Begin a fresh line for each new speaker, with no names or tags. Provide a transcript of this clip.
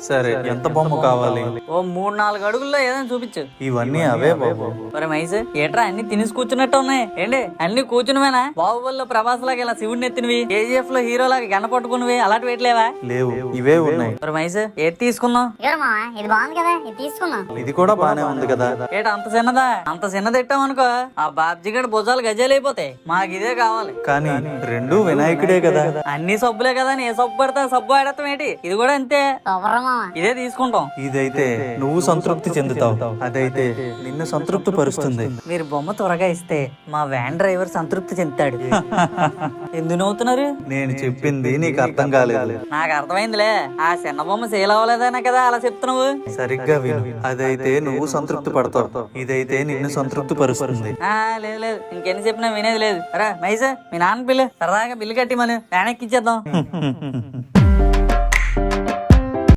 సరే, ఎంత బొమ్మ కావాలి?
ఓ 3-4 అడుగుల్లో ఏదైనా చూపించు.
ఇవన్నీ అవే బాబు.
మరి మైస్ ఏట్రా అన్ని తినేసి కూర్చున్నట్టు ఉన్నాయి ఏంటి? అన్ని కూర్చునివేనా? బాహుబలిలో ప్రభాస్ లాగా ఇలా శివుడిని ఎత్తినవి, KGF లో హీరో లాగా గంట పట్టుకునివి అలాంటి వేయట్లేవా?
లేవు, ఇవే ఉన్నాయి.
మరి మైస్ ఏది తీసుకున్నావు?
ఇది బాగుంది కదా, ఇది తీసుకున్నా.
ఇది కూడా బానే ఉంది కదా.
ఏట అంత చిన్నదా? అంత చిన్నది ఎట్టామనుకో ఆ బాబ్జీగడ్ భుజాలు గజాలు అయిపోతాయి. మాకు ఇదే కావాలి.
కానీ రెండు వినాయకుడే కదా.
అన్ని సబ్బులే కదా, ఏ సబ్బు పడతా సబ్బు ఆడతాం ఏంటి? ఇది కూడా అంతే. ఇదే తీసుకుంటాం.
ఇదైతే నువ్వు సంతృప్తి చెందుతావు, అదైతే నిన్ను సంతృప్తి పరుస్తుంది.
మీరు బొమ్మ త్వరగా ఇస్తే మా వ్యాన్ డ్రైవర్ సంతృప్తి చెందుతాడు. ఎందుకు నవ్వుతున్నారు?
నేను చెప్పింది నీకు అర్థం కాలేదు.
నాకు అర్థమైందిలే. ఆ చిన్న బొమ్మ సేల్ అవ్వలేదనే కదా అలా చెప్తున్నావు.
సరిగ్గా విను. అదైతే నువ్వు సంతృప్తి పడతావు, ఇదైతే నిన్ను సంతృప్తి పరుస్తుంది.
లేదు లేదు, ఇంకెన్ని చెప్పినా వినేది లేదు. రా మైసా, మీ నాన్న బిల్లు సరదాగా బిల్లు కట్టి మనం వ్యాన్ ఎక్కిచ్చేద్దాం.